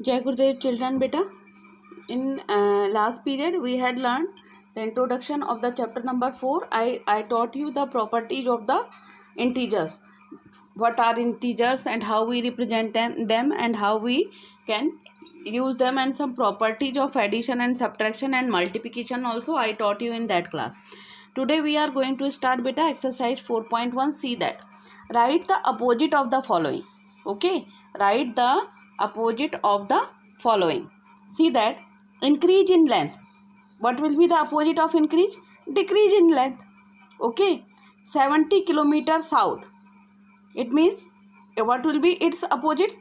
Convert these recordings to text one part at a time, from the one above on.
Jai Gurudev children beta. In last period we had learned the introduction of the chapter number 4. I taught you the properties of the integers. What are integers and how we represent them and how we can use them, and some properties of addition and subtraction and multiplication also I taught you in that class. Today we are going to start beta exercise 4.1. See that. Write the opposite of the following. Okay. Write the opposite of the following. See that. Increase in length. What will be the opposite of increase? Decrease in length. Okay. 70 kilometers south. It means what will be its opposite?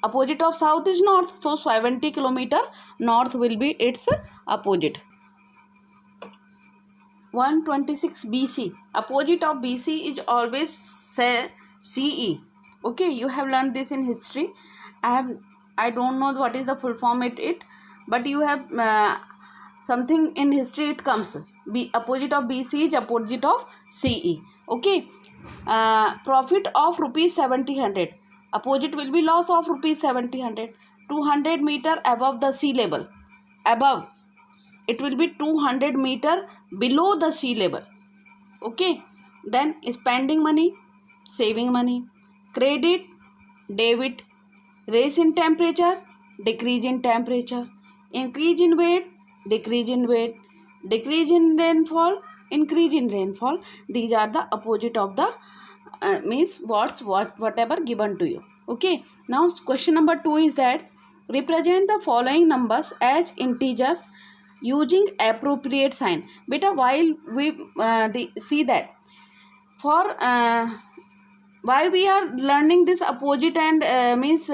Opposite of south is north. So 70 kilometer north will be its opposite. 126 BC. Opposite of BC is always CE. Okay, you have learned this in history. I don't know what is the full form it but you have something in history it comes. Opposite of BC is opposite of CE. Okay. Profit of rupees 7000. Opposite will be loss of rupees 7000. 200 meter above the sea level. Above. It will be 200 meter below the sea level. Okay. Then spending money, saving money. Credit, debit. Raise in temperature, decrease in temperature. Increase in weight, decrease in weight. Decrease in rainfall, increase in rainfall. These are the opposite of the means whatever given to you. Okay. Now question number 2 is that represent the following numbers as integers using appropriate sign. Beta, while we see that for why we are learning this opposite and means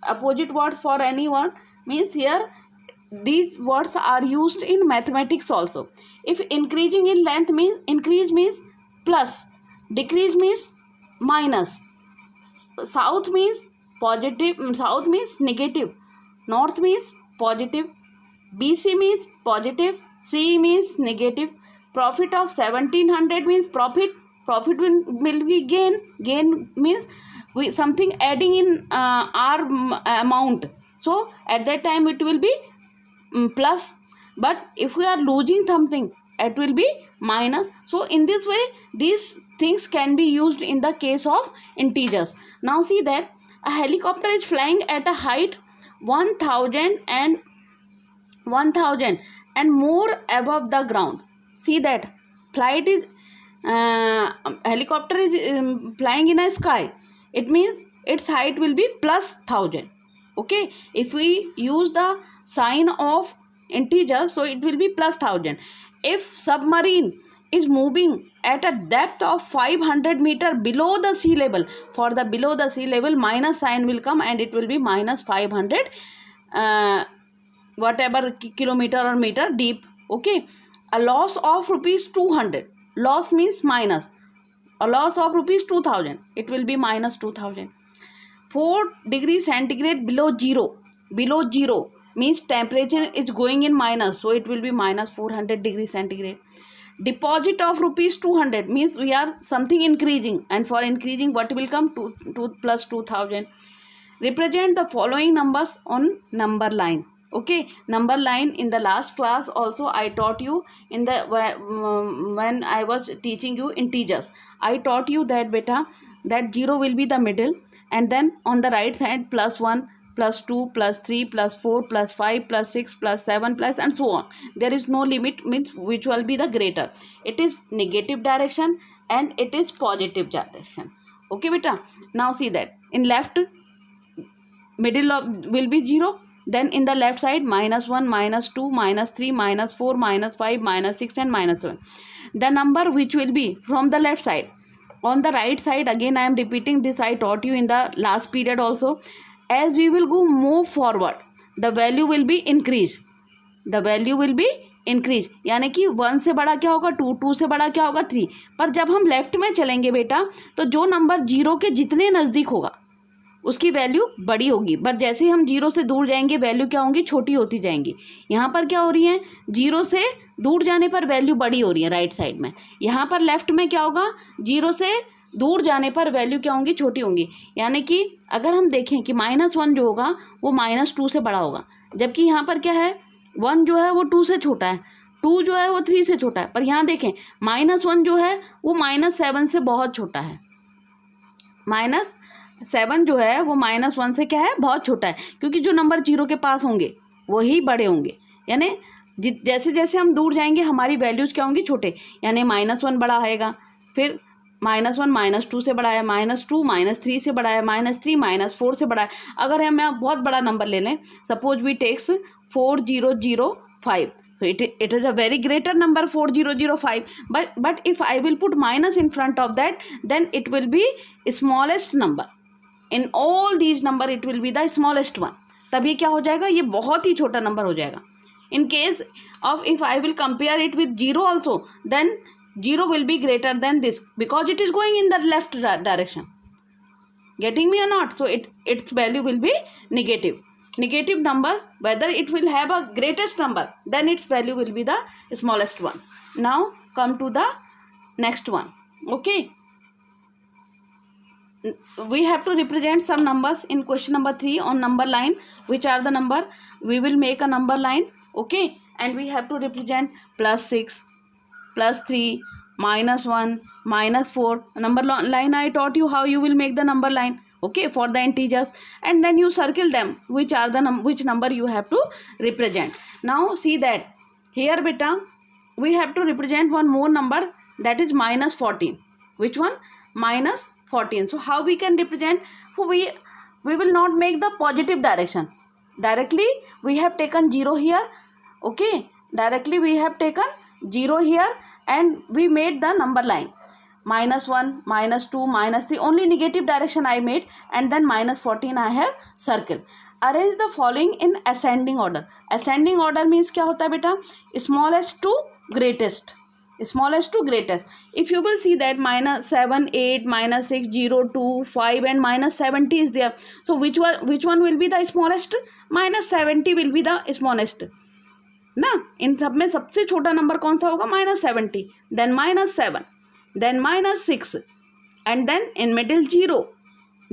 opposite words for any word, means here these words are used in mathematics also. If increasing in length means increase means plus, decrease means minus, south means positive, south means negative, north means positive, BC means positive, CE means negative. Profit of 1700 means profit will be gain means something adding in our amount, so at that time it will be plus, but if we are losing something it will be minus. So in this way these things can be used in the case of integers. Now see that a helicopter is flying at a height 1000 and more above the ground. See that flight is helicopter is flying in a sky. It means its height will be plus 1000. Okay. If we use the sign of integer, so it will be plus 1000. If submarine is moving at a depth of 500 meter below the sea level, for the below the sea level minus sign will come and it will be minus 500 whatever kilometer or meter deep. Okay. A loss of rupees 200. Loss means minus. A loss of rupees 2000. It will be minus 2000. 4 degrees centigrade below zero. Below zero means temperature is going in minus. So it will be minus 400 degrees centigrade. Deposit of rupees 200 means we are something increasing. And for increasing what will come? 2 plus 2000. Represent the following numbers on number line. Okay, number line in the last class also I taught you in the when I was teaching you integers. I taught you that beta that 0 will be the middle, and then on the right side plus 1 plus 2 plus 3 plus 4 plus 5 plus 6 plus 7 plus and so on. There is no limit, means which will be the greater. It is negative direction and it is positive direction. Okay beta. Now see that in left middle of will be 0. Then in the left side minus 1, minus 2, minus 3, minus 4, minus 5, minus 6 and minus 7. The number which will be from the left side. On the right side again I am repeating this, I taught you in the last period also. As we will go move forward, the value will be increase. The value will be increase. यानी कि 1 से बड़ा क्या होगा 2, 2 से बड़ा क्या होगा 3. पर जब हम लेफ्ट में चलेंगे बेटा तो जो नंबर 0 के जितने नज़दीक होगा उसकी वैल्यू बड़ी होगी, बट जैसे हम 0 से दूर जाएंगे वैल्यू क्या होंगी? छोटी होती जाएंगी. यहाँ पर क्या हो रही है? 0 से दूर जाने पर वैल्यू बड़ी हो रही है राइट साइड में. यहाँ पर लेफ्ट में क्या होगा? 0 से दूर जाने पर वैल्यू क्या होंगी, छोटी होंगी। यानी कि अगर हम देखें कि -1 जो होगा वो -2 से बड़ा होगा, जबकि यहाँ पर क्या है 1 जो है वो 2 से छोटा है, 2 जो है वो 3 से छोटा है। पर यहाँ देखें -1 जो है वो -7 से बहुत छोटा है। -7 जो है वो -1 से क्या है, बहुत छोटा है, क्योंकि जो नंबर 0 के पास होंगे वही बड़े होंगे। यानी जैसे जैसे हम दूर जाएंगे हमारी वैल्यूज़ क्या होंगी, छोटे। यानी -1 बड़ा आएगा, फिर -1 -2 से बड़ा है, -2 -3 से बड़ा है, -3 -4 से बड़ा है। अगर हम यहाँ बहुत बड़ा नंबर ले लें, suppose we takes 4005, so it is a very greater number 4005, but if I will put minus in front of that, then it will be smallest number in all these number, it will be the smallest one। तब ये क्या हो जाएगा, ये बहुत ही छोटा number हो जाएगा। In case of if I will compare it with 0 also, then 0 will be greater than this because it is going in the left direction. Getting me or not? So its value will be negative. Negative number, whether it will have a greatest number, then its value will be the smallest one. Now come to the next one. Okay, we have to represent some numbers in question number 3 on number line. Which are the number? We will make a number line. Okay, and we have to represent +6, +3, -1, -4. Number line I taught you how you will make the number line. Okay, for the integers, and then you circle them which are the which number you have to represent. Now see that here beta we have to represent one more number, that is -14. Which one? -14. So how we can represent? So we will not make the positive direction. Directly we have taken 0 here. Okay, directly we have taken 0 here and we made the number line -1, -2, -3, only negative direction I made, and then -14 I have circle. Arrange the following in ascending order. Ascending order means क्या होता है बेटा, smallest to greatest, smallest to greatest. If you will see that -7, 8, -6, 0, 2, 5 and -70 is there. So which one will be the smallest? -70 will be the smallest ना। इन सब में सबसे छोटा number कौन सा होगा? -70, then -7, then -6, and then in middle 0,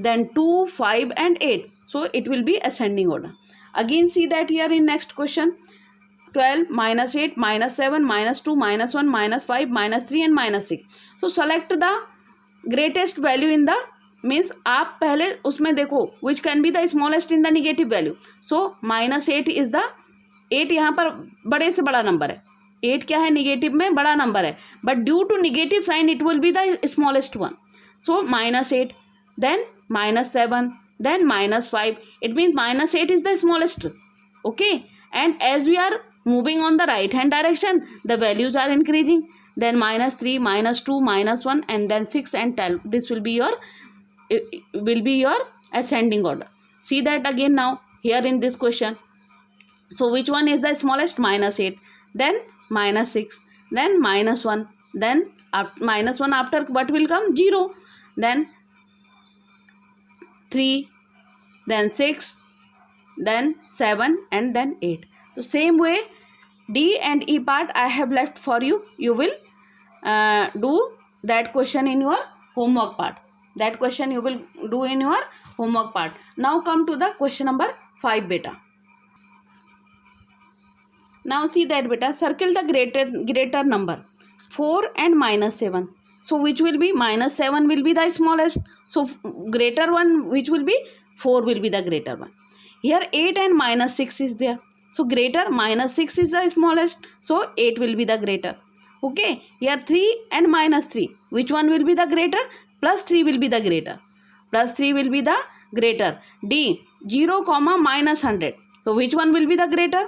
then 2, 5 and 8. So it will be ascending order. Again see that here in next question, 12, -8, -7, -2, -1, -5, -3 and -6. So select the greatest value in the, means आप पहले उसमें देखो which can be the smallest in the negative value. So -8 is the, 8 यहाँ पर बड़े से बड़ा number है, 8 क्या है, निगेटिव में बड़ा नंबर है, but due to negative sign it will be the smallest one. So -8, then -7, then -5. It means -8 is the smallest. Okay, and as we are moving on the right hand direction, the values are increasing. Then -3, -2, -1 and then 6 and 12. This will be your ascending order. See that again now here in this question. So which one is the smallest? -8, then -6, then -1, then -1 after what will come? 0, then 3, then 6, then 7 and then 8. So same way D and E part I have left for you. You will do that question in your homework part. That question you will do in your homework part. Now come to the question number 5 beta. Now see that beta, circle the greater number 4 and -7. So which will be? -7 will be the smallest. So greater one which will be? 4 will be the greater one. Here 8 and -6 is there. So greater, -6 is the smallest. So 8 will be the greater. Okay. Here 3 and -3. Which one will be the greater? +3 will be the greater. +3 will be the greater. D, 0, -100. So which one will be the greater?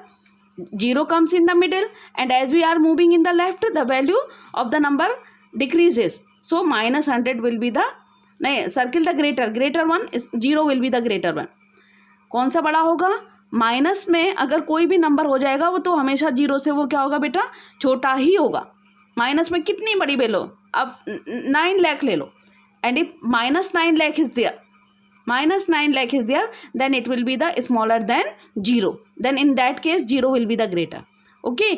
0 comes in the middle, and as we are moving in the left, the value of the number decreases. So -100 will be the, नहीं, circle the greater one, 0 will be the greater one. कौन सा बड़ा होगा? Minus में अगर कोई भी number हो जाएगा वो तो हमेशा 0 से वो क्या होगा बेटा? छोटा ही होगा. माइनस में कितनी बड़ी ले लो, अब 9 लाख ले लो, and if -9 lakh is there, -9 lakh is there, then it will be the smaller than 0. Then in that case 0 will be the greater. Okay.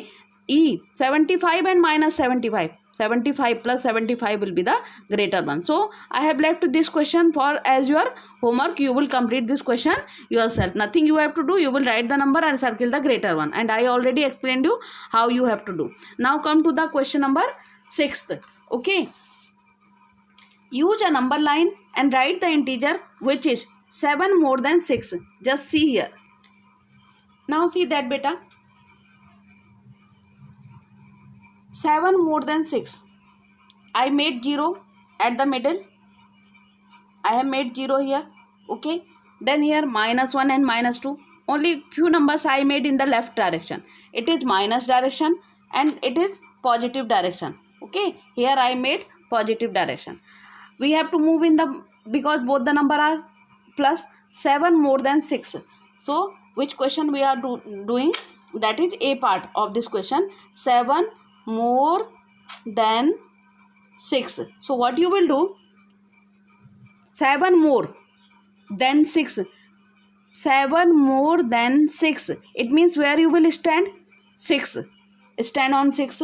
E, 75 and -75. 75 plus 75 will be the greater one. So I have left this question for as your homework. You will complete this question yourself. Nothing you have to do. You will write the number and circle the greater one. And I already explained you how you have to do. Now come to the question number 6th. Okay. Use a number line and write the integer which is 7 more than 6. Just see here. Now see that beta. 7 more than 6. I made 0 at the middle. I have made 0 here. Okay. Then here -1 and -2. Only few numbers I made in the left direction. It is minus direction and it is positive direction. Okay. Here I made positive direction. We have to move in the, because both the number are plus. 7 more than 6. So which question we are doing? That is A part of this question. 7 more than 6. So what you will do? 7 more than 6. 7 more than 6. It means where you will stand? 6. Stand on 6.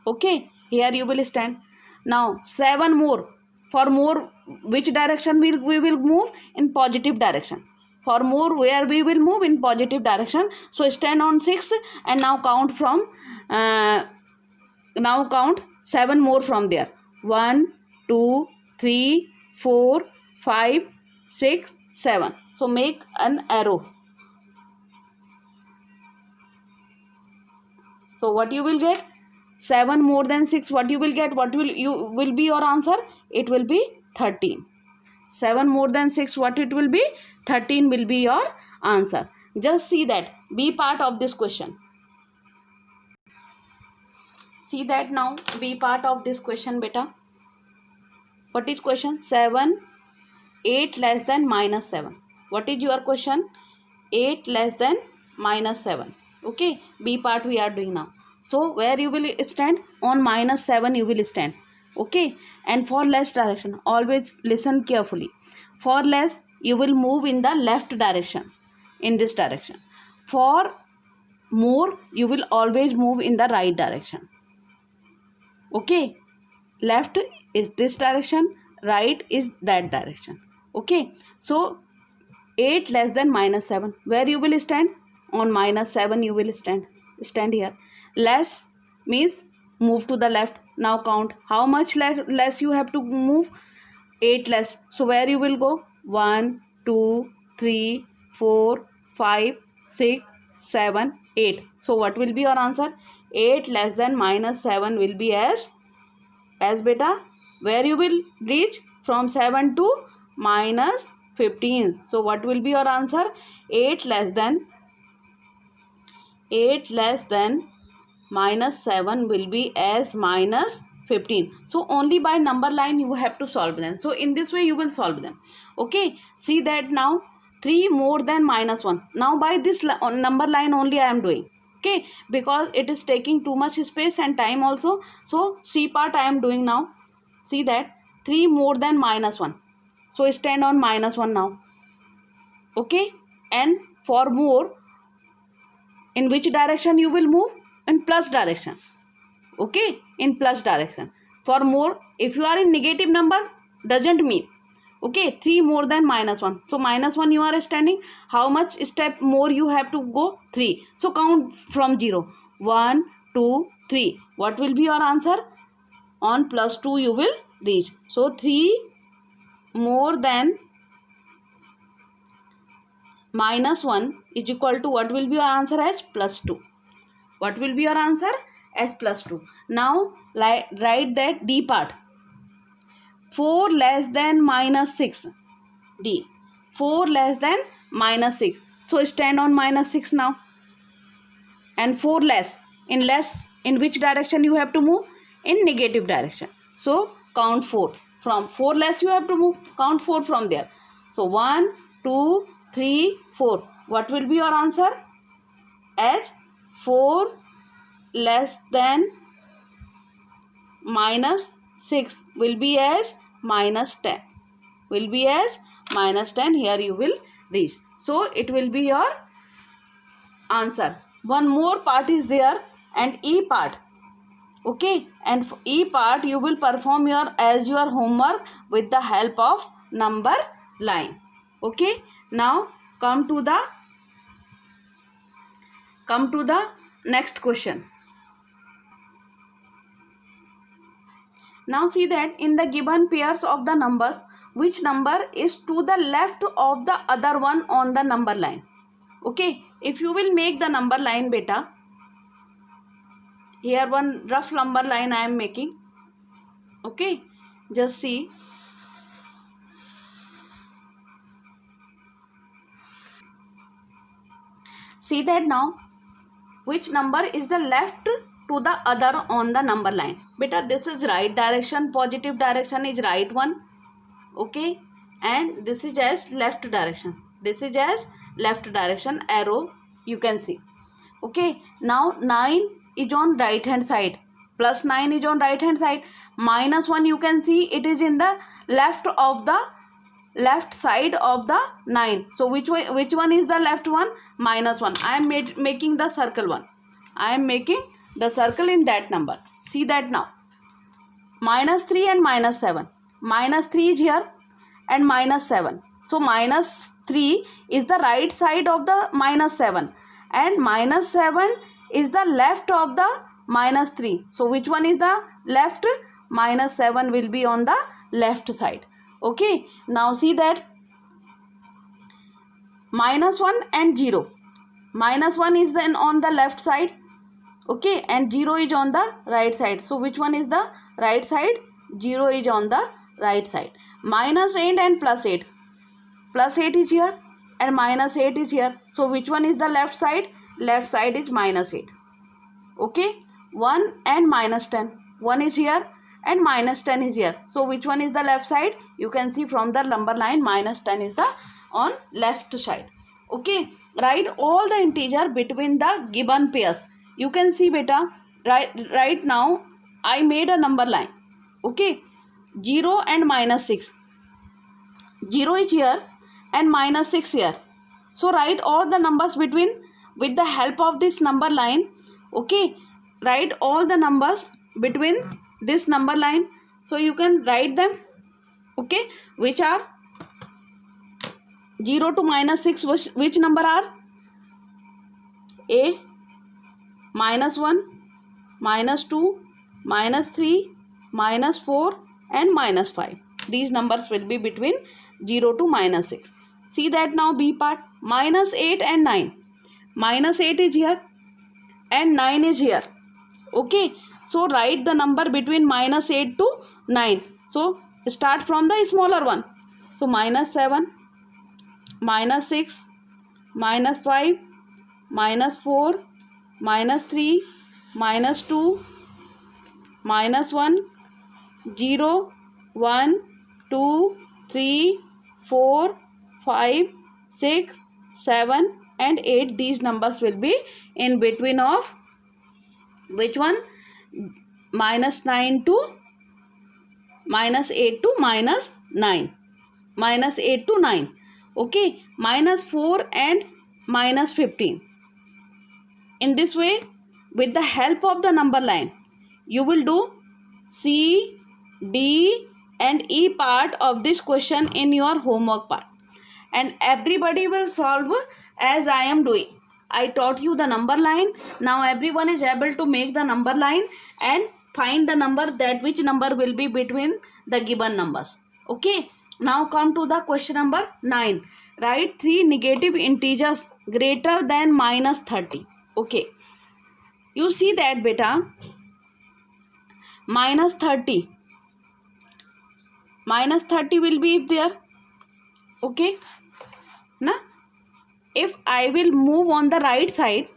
Okay. Here you will stand. Now 7 more. For more, which direction we will move? In positive direction. For more, where we will move? In positive direction. So stand on 6 and now count from now count 7 more from there. 1, 2, 3, 4, 5, 6, 7. So make an arrow. So what you will get? 7 more than 6. What you will get? What will be your answer? It will be 13. 7 more than 6. What it will be? 13 will be your answer. Just see that. B part of this question. See that now. B part of this question, beta. What is question? 7, 8 less than -7. What is your question? 8 less than -7. Okay. B part we are doing now. So where you will stand? On -7 you will stand. Okay. And for less direction, always listen carefully. For less, you will move in the left direction, in this direction. For more, you will always move in the right direction. Okay. Left is this direction, right is that direction. Okay. So 8 less than -7. Where you will stand? On -7 you will stand. Stand here. Less means move to the left. Now count how much less you have to move. 8 less. So where you will go? 1, 2, 3, 4, 5, 6, 7, 8. So what will be your answer? 8 less than -7 will be as beta. Where you will reach? From 7 to -15. So what will be your answer? 8 less than -7 will be as -15. So only by number line you have to solve them. So in this way you will solve them. Okay. See that now. 3 more than -1. Now by this number line only I am doing. Okay. Because it is taking too much space and time also. So C part I am doing now. See that. 3 more than -1. So stand on -1 now. Okay. And for more, in which direction you will move? In plus direction. Okay. In plus direction. For more, if you are in negative number, doesn't mean. Okay. 3 more than -1. So -1 you are standing. How much step more you have to go? 3. So count from 0. 1, 2, 3. What will be your answer? On +2 you will reach. So 3 more than -1 is equal to, what will be your answer? As +2. What will be your answer? As +2. Now write that D part. 4 less than -6. D. 4 less than -6. So stand on -6 now. And 4 less. In which direction you have to move? In negative direction. So count 4. From 4 less you have to move. Count 4 from there. So 1, 2, 3, 4. What will be your answer? As 4 less than -6 will be as -10. Will be as -10. Here you will reach. So it will be your answer. One more part is there, and E part. Okay, and for E part you will perform your homework with the help of number line. Okay, now come to the next question. Now see that in the given pairs of the numbers, which number is to the left of the other one on the number line. Okay, if you will make the number line beta, here one rough number line I am making. Okay, just see. See that now, which number is the left to the other on the number line. Beta, this is right direction, positive direction is right one. Okay, and this is as left direction. This is as left direction, arrow you can see. Okay, now 9 is on right hand side, plus 9 is on right hand side, minus 1 you can see it is in the left side of the 9. So which one is the left one? Minus 1. I am making the circle one. I am making the circle in that number. See that now. Minus 3 and minus 7. Minus 3 is here and minus 7. So minus 3 is the right side of the minus 7 and minus 7 is the left of the minus 3. So which one is the left? Minus 7 will be on the left side. Okay, now see that minus 1 and 0. Minus 1 is then on the left side. Okay, and 0 is on the right side. So which one is the right side? 0 is on the right side. Minus 8 and plus 8. Plus 8 is here and minus 8 is here. So which one is the left side? Left side is minus 8. Okay, 1 and minus 10. 1 is here and minus 10 is here. So which one is the left side? You can see from the number line minus 10 is the on left side. Okay, write all the integer between the given pairs. You can see beta, right now I made a number line. Okay, 0 and minus 6. 0 is here and minus 6 here. So write all the numbers between with the help of this number line. Okay, write all the numbers between this number line. So you can write them. Okay, which are 0 to minus 6, which number are? A, minus 1, minus 2, minus 3, minus 4 and minus 5. These numbers will be between 0 to minus 6. See that now B part. Minus 8 and 9. Minus 8 is here and 9 is here. Okay, so write the number between minus 8 to 9. So start from the smaller one. So minus 7, minus 6, minus 5, minus 4, minus 3, minus 2, minus 1, 0, 1, 2, 3, 4, 5, 6, 7 and 8. These numbers will be in between of which one? Minus 9 to minus 8 to minus 9. Minus 8 to 9. Okay, minus 4 and minus 15. In this way, with the help of the number line, you will do C, D and E part of this question in your homework part. And everybody will solve as I am doing. I taught you the number line. Now everyone is able to make the number line and find the number, that which number will be between the given numbers. Okay. Now come to the question number 9. Write 3 negative integers greater than minus 30. Okay. You see that beta. Minus 30. Minus 30 will be there. Okay. Now, if I will move on the right side,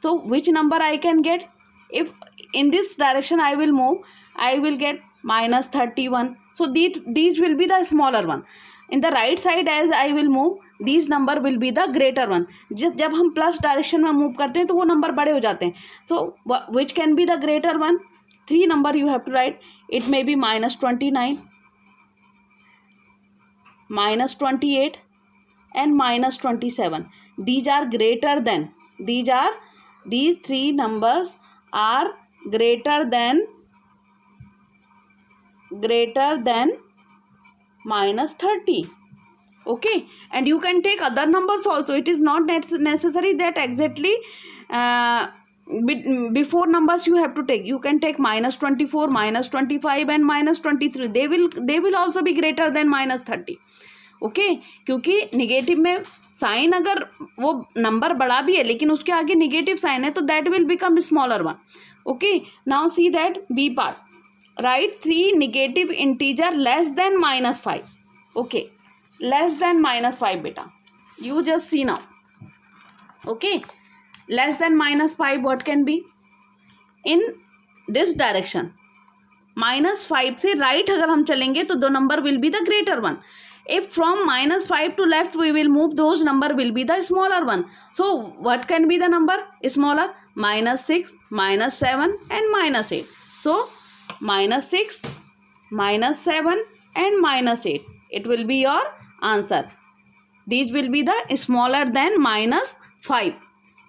so which number I can get? If in this direction I will move, I will get minus 31. So these will be the smaller one. In the right side as I will move, these number will be the greater one. जब हम plus direction में move करते हैं तो वो number बड़े हो जाते हैं. So which can be the greater one? 3 number you have to write. It may be minus 29, minus 28 and minus 27. These are greater than. These 3 numbers are greater than minus 30. Okay, and you can take other numbers also. It is not necessary that exactly before numbers you have to take. You can take minus 24, minus 25 and minus 23. They will also be greater than minus 30. Okay क्योंकि negative में sign अगर वो number बड़ा भी है लेकिन उसके आगे निगेटिव साइन है तो that will become smaller one. Okay, now see that B part. Write 3 negative integer less than minus 5. Okay, less than minus 5 beta. You just see now. Okay, less than minus 5 what can be? In this direction. minus 5 से right अगर हम चलेंगे तो दो number will be the greater one. If from minus 5 to left we will move, those number will be the smaller one. So what can be the number smaller? Minus 6, minus 7 and minus 8. So minus 6, minus 7 and minus 8. It will be your answer. These will be the smaller than minus 5.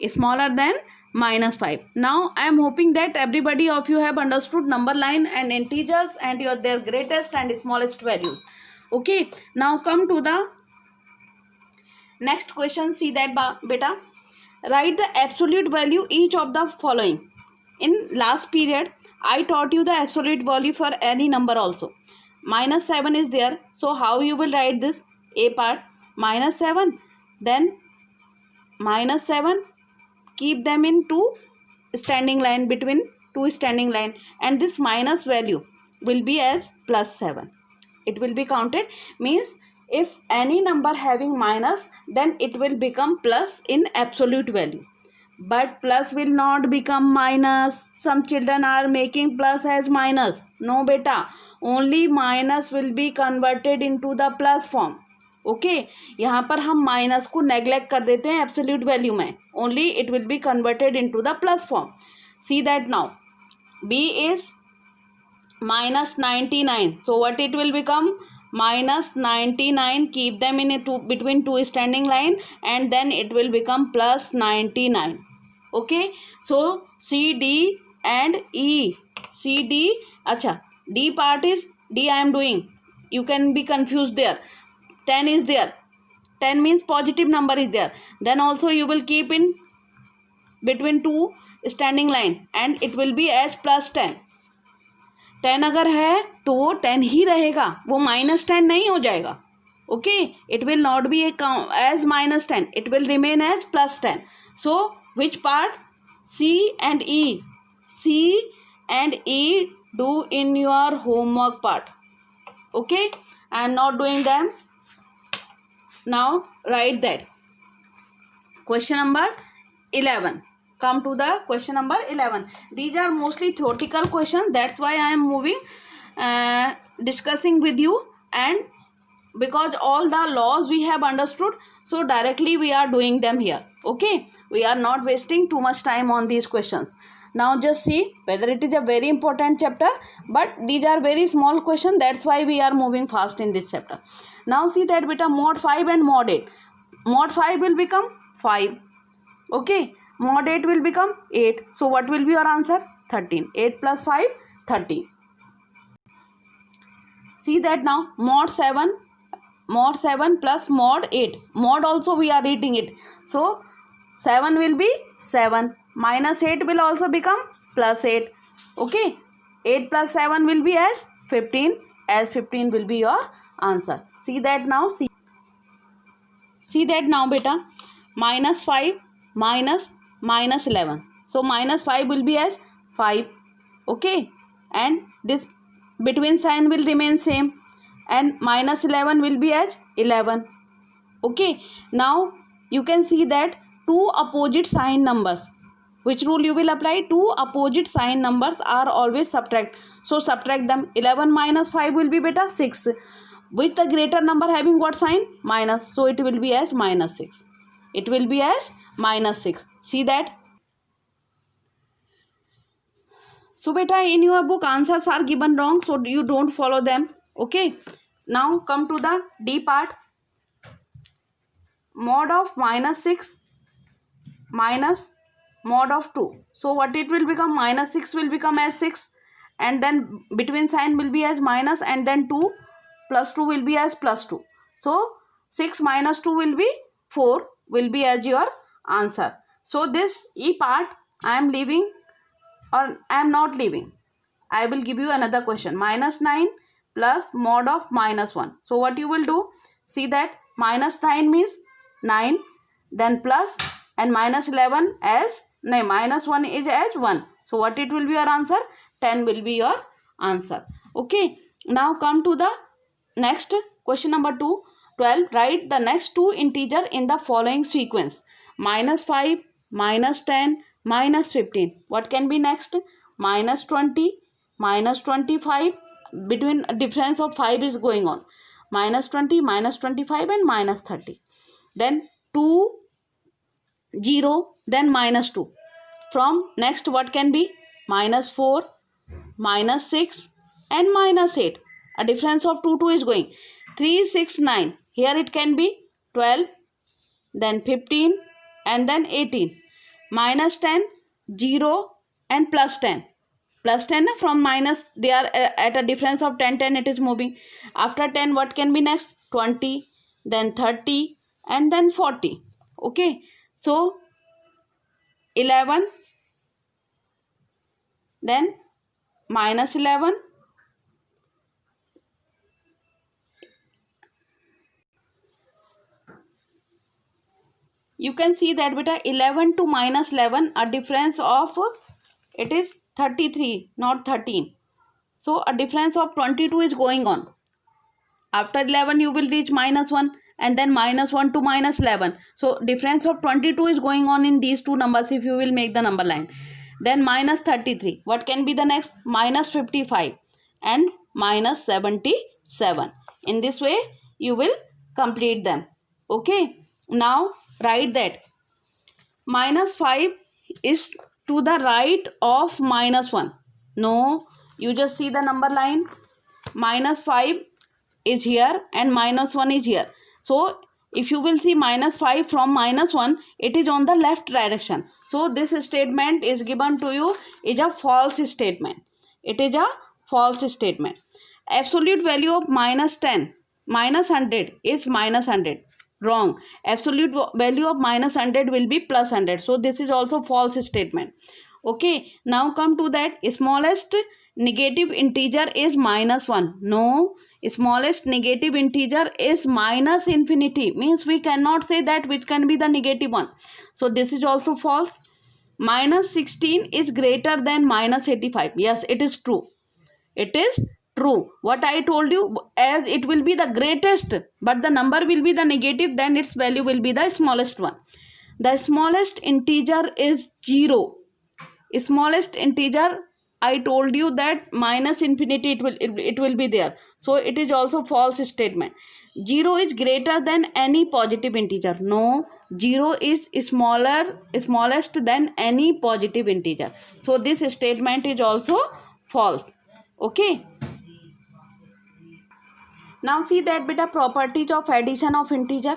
Smaller than minus 5. Now I am hoping that everybody of you have understood number line and integers and their greatest and smallest values. Okay, now come to the next question. See that beta. Write the absolute value each of the following. In last period I taught you the absolute value for any number also. Minus 7 is there. So how you will write this? A part minus 7, then minus 7, keep them in two standing line, between two standing line, and this minus value will be as plus 7. It will be counted, means if any number having minus then it will become plus in absolute value, but plus will not become minus. Some children are making plus as minus. No beta, only minus will be converted into the plus form. ओके, यहाँ पर हम minus को neglect कर देते हैं absolute value में. Only it will be converted into the plus form. See that now B is minus 99. So what it will become? Minus 99. Keep them in between two standing line and then it will become plus 99. Okay, so C, D and E. C, D. Acha, D part is D I am doing. You can be confused there. 10 is there. 10 means positive number is there. Then also you will keep in between two standing line and it will be as plus 10. 10 अगर है तो वो 10 ही रहेगा, वो minus 10 नहीं हो जाएगा. Okay, it will not be as minus 10. It will remain as plus 10. So which part? C and E. C and E do in your homework part. Okay, I am not doing them. Now write that. Question number 11. Come to the question number 11. These are mostly theoretical questions. That's why I am moving, discussing with you, and because all the laws we have understood, so directly we are doing them here. Okay, we are not wasting too much time on these questions. Now just see whether it is a very important chapter, but these are very small questions. That's why we are moving fast in this chapter. Now see that beta, mod 5 and mod 8. Mod 5 will become 5. Okay, mod 8 will become 8. So what will be your answer? 13. 8 plus 5, 13. See that now, mod 7 plus mod 8. Mod also we are reading it. So 7 will be 7. Minus 8 will also become plus 8. Okay, 8 plus 7 will be as 15. As 15 will be your answer. See that now. See that now beta. Minus 5 minus 11. So minus 5 will be as 5. Okay, and this between sign will remain same, and minus 11 will be as 11. Okay, now you can see that two opposite sign numbers. Which rule you will apply? Two opposite sign numbers are always subtract. So subtract them. 11 minus 5 will be beta 6. With the greater number having what sign? Minus. So it will be as minus 6. It will be as minus 6. See that? So beta, in your book answers are given wrong, so you don't follow them. Okay. Now come to the D part. Mod of minus 6 minus mod of 2. So what it will become? Minus 6 will become as 6, and then between sign will be as minus, and then 2 plus 2 will be as plus 2. So 6 minus 2 will be 4, will be as your answer. So this E part I am leaving, or I am not leaving. I will give you another question. Minus 9 plus mod of minus 1. So what you will do? See that minus 9 means 9, then plus, and minus 11 as, no, minus 1 is as 1. So what it will be your answer? 10 will be your answer. Okay. Now come to the next question number 2. 12. Write the next two integer in the following sequence. Minus 5, minus 10, minus 15. What can be next? Minus 20, minus 25. Between difference of 5 is going on. Minus 20, minus 25 and minus 30. Then 2, 0, then minus 2. From next what can be? Minus 4, minus 6 and minus 8. A difference of 2 is going. 3, 6, 9. Here it can be 12, then 15 and then 18. Minus 10, 0 and plus 10. Plus 10 from minus, they are at a difference of 10, it is moving. After 10 what can be next? 20, then 30 and then 40. Okay. So 11, then minus 11, you can see that beta 11 to minus 11, a difference of, it is 33, not 13. So a difference of 22 is going on. After 11 you will reach minus 1, and then minus 1 to minus 11. So difference of 22 is going on in these two numbers if you will make the number line. Then minus 33. What can be the next? Minus 55 and minus 77. In this way you will complete them. Okay. Now write that minus 5 is to the right of minus 1. No, you just see the number line. Minus 5 is here and minus 1 is here. So if you will see minus 5 from minus 1, it is on the left direction. So this statement is given to you is a false statement. It is a false statement. Absolute value of minus 10, minus 100 is minus 100. Wrong. Absolute value of minus 100 will be plus 100. So this is also false statement. Okay. Now come to that. Smallest negative integer is minus 1. No. Smallest negative integer is minus infinity. Means we cannot say that which can be the negative one. So this is also false. Minus 16 is greater than minus 85. Yes, it is true. It is true. What I told you, as it will be the greatest, but the number will be the negative, then its value will be the smallest one. The smallest integer is 0. Smallest integer, I told you that minus infinity it will be there. So it is also false statement. 0 is greater than any positive integer. No, 0 is smallest than any positive integer. So this statement is also false. Okay. Now see that beta properties of addition of integer.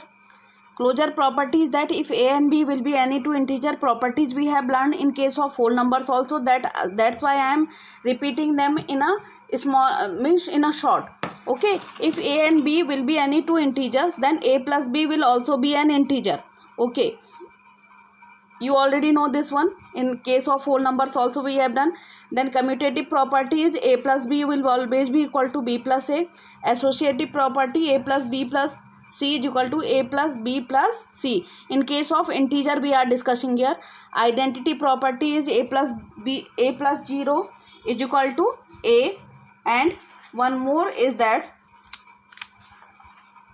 Closure properties, that if a and b will be any two integer properties we have learned in case of whole numbers also. That's why I am repeating them in a small means in a short. Okay. If a and b will be any two integers, then a plus b will also be an integer. Okay. You already know this one. In case of whole numbers also we have done. Then commutative property is a plus b will always be equal to b plus a. Associative property, a plus b plus c is equal to a plus b plus c. In case of integer we are discussing here. Identity property is a plus 0 is equal to a, and one more is that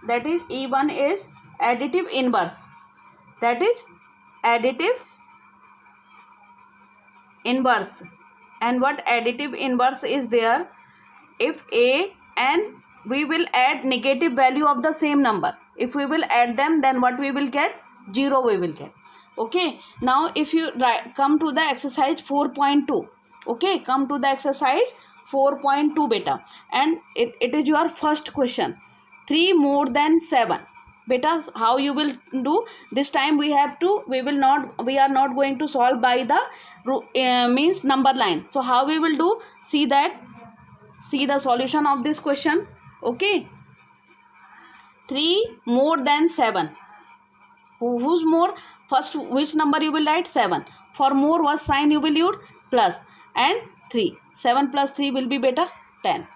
is E1 is additive inverse. That is additive inverse. And what additive inverse is there? If a and we will add negative value of the same number. If we will add them, then what we will get? 0 we will get. Okay. Now if you come to the exercise 4.2. Okay. Come to the exercise 4.2 beta. And it is your first question. 3 more than 7. Beta, how you will do this time? We are not going to solve by the means number line. So how we will do? See the solution of this question. Okay, 3 more than 7. Who's more? First, which number you will write? 7. For more, what sign you will use? Plus and 3. 7 plus 3 will be beta 10.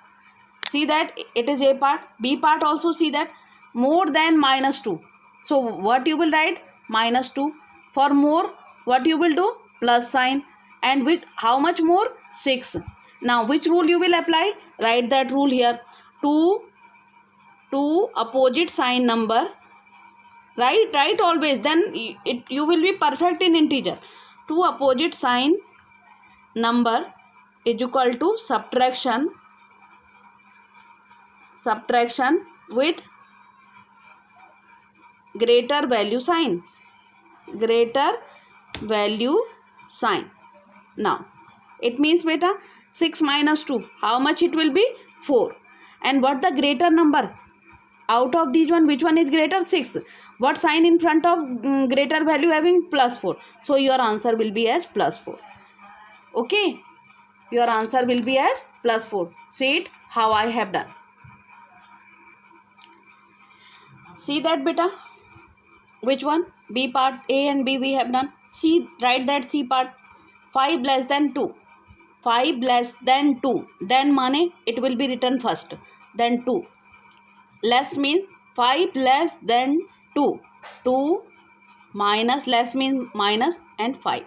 See that it is A part. B part also see that more than minus 2. So what you will write? Minus 2. For more, what you will do? Plus sign. And with how much more? 6. Now which rule you will apply? Write that rule here. Two opposite sign number. Right always. Then you will be perfect in integer. 2 opposite sign number is equal to subtraction with greater value sign. Now it means beta 6 minus 2, how much it will be? 4. And what the greater number? Out of these one, which one is greater? 6. What sign in front of greater value having? Plus 4. So your answer will be as plus 4. Okay, your answer will be as plus 4. See it how I have done. See that beta? Which one? B part. A and B we have done. C, write that C part. 5 less than 2. 5 less than 2. Then money it will be written first. Then 2. Less means 5 less than 2. 2 minus less means minus and 5.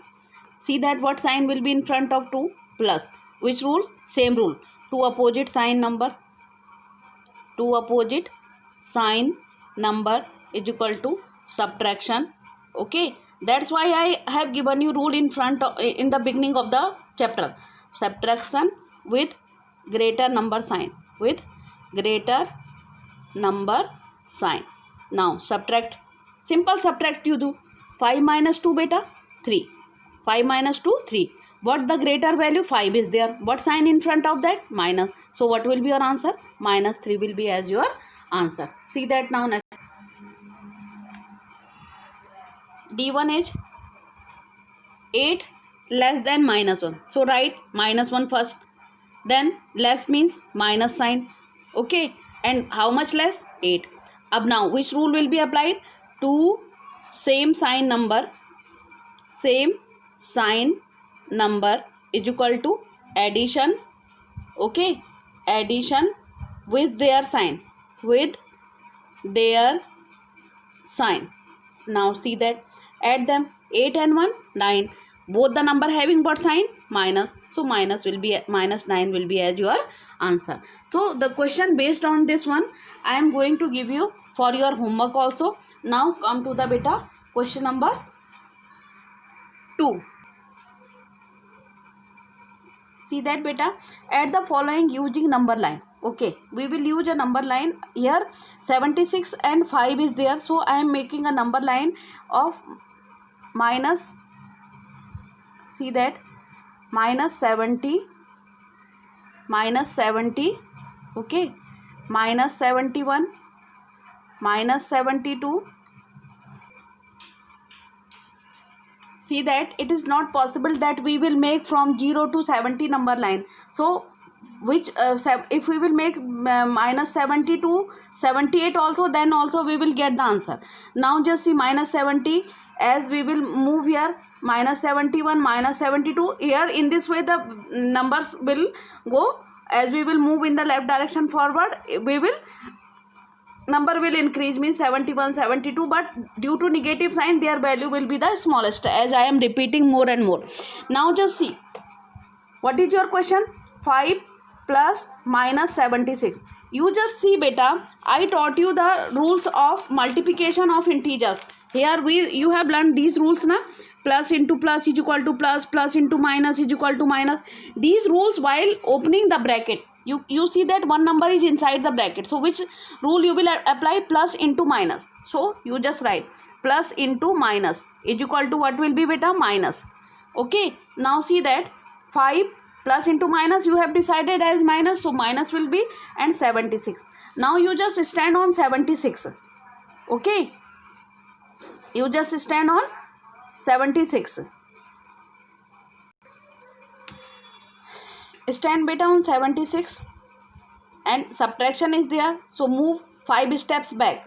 See that what sign will be in front of 2? Plus. Which rule? Same rule. 2 opposite sign number. 2 opposite sign number is equal to subtraction. Okay, that's why I have given you rule in the beginning of the chapter. Subtraction with greater number sign. Now subtract. Simple subtract you do. 5 minus 2 beta 3. 5 minus 2 3. What the greater value? 5 is there. What sign in front of that? Minus. So what will be your answer? Minus 3 will be as your answer. See that now next. D1 is 8 less than minus 1. So write minus 1 first. Then less means minus sign. Okay. And how much less? 8. Up now which rule will be applied? To same sign number is equal to addition. Okay. Addition with their sign. Now see that. Add them. 8 and 1 9. Both the number having what sign? Minus. So minus 9 will be as your answer. So the question based on this one I am going to give you for your homework also. Now come to the beta question number 2. See that beta? Add the following using number line. Okay, we will use a number line here. 76 and 5 is there. So I am making a number line of minus. See that? Minus 70. Okay. Minus 71. Minus 72. See that it is not possible that we will make from 0 to 70 number line. So which if we will make minus 70 to 78 also, then also we will get the answer. Now just see minus 70 as we will move here, minus 71, minus 72. Here in this way the numbers will go. As we will move in the left direction forward, number will increase, means 71, 72, but due to negative sign their value will be the smallest, as I am repeating more and more. Now just see what is your question. 5 plus minus 76. You just see beta, I taught you the rules of multiplication of integers. Here you have learned these rules na. Plus into plus is equal to plus, plus into minus is equal to minus. These rules while opening the bracket, you see that one number is inside the bracket. So which rule you will apply? Plus into minus. So you just write plus into minus is equal to what will be beta? Minus. Okay. Now see that 5 plus into minus you have decided as minus. So minus will be and 76. Now you just stand on 76. Okay, you just stand on 76. Stand beta on 76 and subtraction is there, so move 5 steps back.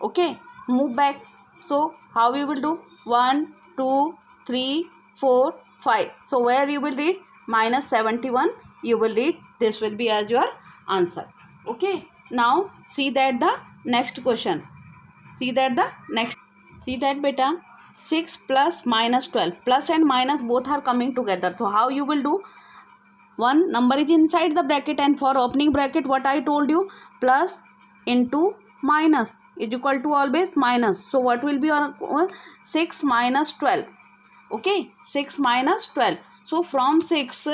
Okay, move back. So how you will do? 1 2 3 4 5. So where you will read? Minus 71 you will read. This will be as your answer. Okay, now see that the next question. See that beta 6 plus minus 12. Plus and minus both are coming together. So how you will do? One number is inside the bracket, and for opening bracket what I told you, plus into minus is equal to always minus. So what will be your 6 minus 12? Okay, 6 minus 12. So from 6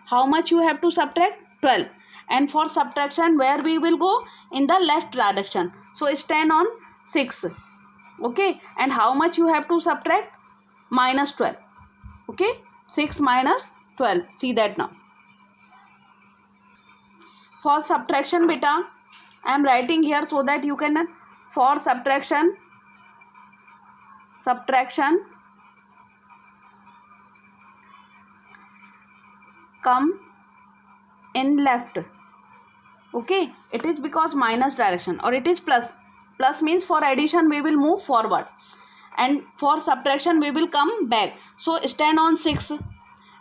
how much you have to subtract? 12. And for subtraction where we will go? In the left direction. So stand on 6. Okay, and how much you have to subtract? Minus 12. Okay, 6 minus 12. See that now. For subtraction beta, I am writing here so that you can, for subtraction come in left. Okay, it is because minus direction, or it is plus. Plus means for addition we will move forward, and for subtraction we will come back. So stand on 6.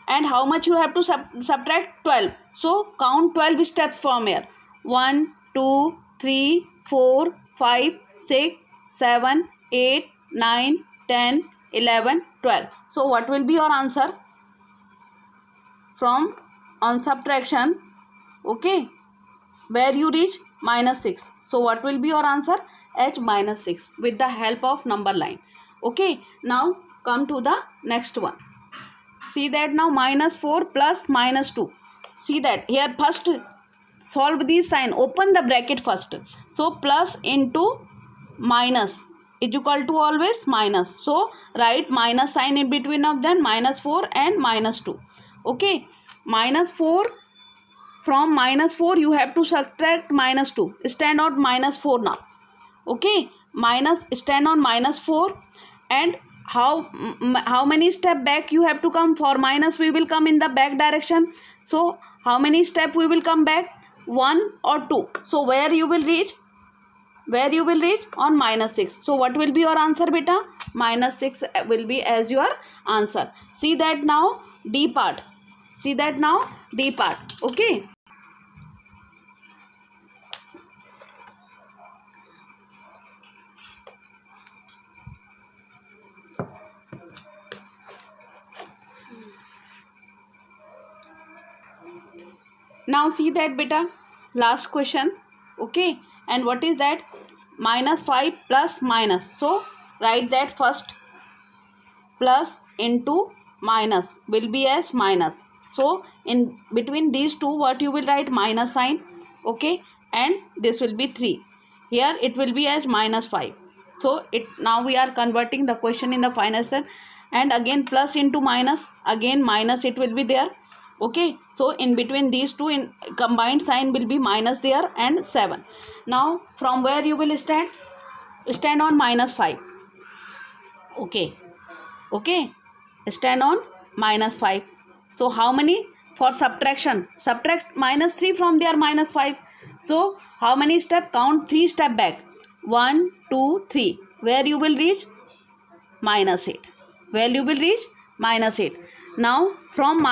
And how much you have to subtract? 12. So count 12 steps from here. 1 2 3 4 5 6 7 8 9 10 11 12. So what will be your answer? From on subtraction, okay, where you reach? Minus 6. So what will be your answer? H minus 6 with the help of number line. Okay, now come to the next one. See that now, minus 4 plus minus 2. See that here, first solve this sign, open the bracket first. So plus into minus is equal to always minus. So write minus sign in between of them, minus 4 and minus 2. Okay, minus 4, from minus 4 you have to subtract minus 2. Stand on minus 4 now. Okay, stand on minus 4, and how many step back you have to come? For minus we will come in the back direction. So how many step we will come back? 1 or 2. So where you will reach? On minus 6. So what will be your answer beta? Minus 6 will be as your answer. See that now, D part. Okay. Now see that beta, last question. Okay, and what is that? Minus 5 plus minus. So write that first. Plus into minus will be as minus. So in between these two, what you will write? Minus sign. Okay, and this will be 3. Here it will be as minus 5. So now we are converting the question in the final step, and again plus into minus, again minus it will be there. Okay, so in between these two, in combined sign will be minus there, and 7. Now from where you will stand? Stand on minus 5. Okay, stand on minus 5. So how many? For subtraction, subtract minus 3 from there, minus 5. So how many step? Count 3 step back. 1 2 3. Where you will reach? Minus 8. Minus 8. Now from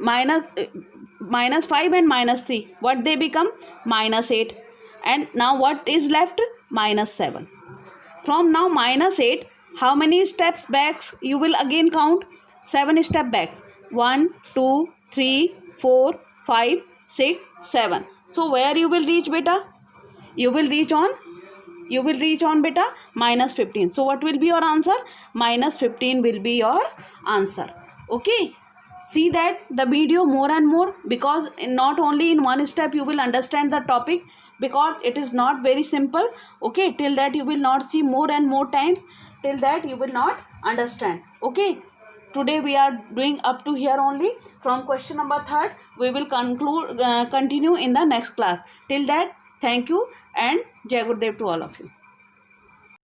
minus 5 and minus 3, what they become? Minus 8. And now what is left? Minus 7. From now minus 8, how many steps back you will again count? 7 step back. 1 2 3 4 5 6 7. So where you will reach beta? You will reach on beta minus 15. So what will be your answer? Minus 15 will be your answer. Okay, see that the video more and more, because not only in one step you will understand the topic, because it is not very simple. Okay, till that you will not see more and more times, till that you will not understand. Okay, today we are doing up to here only. From question number 3 we will continue in the next class. Till that, thank you and Jai Gurudev to all of you.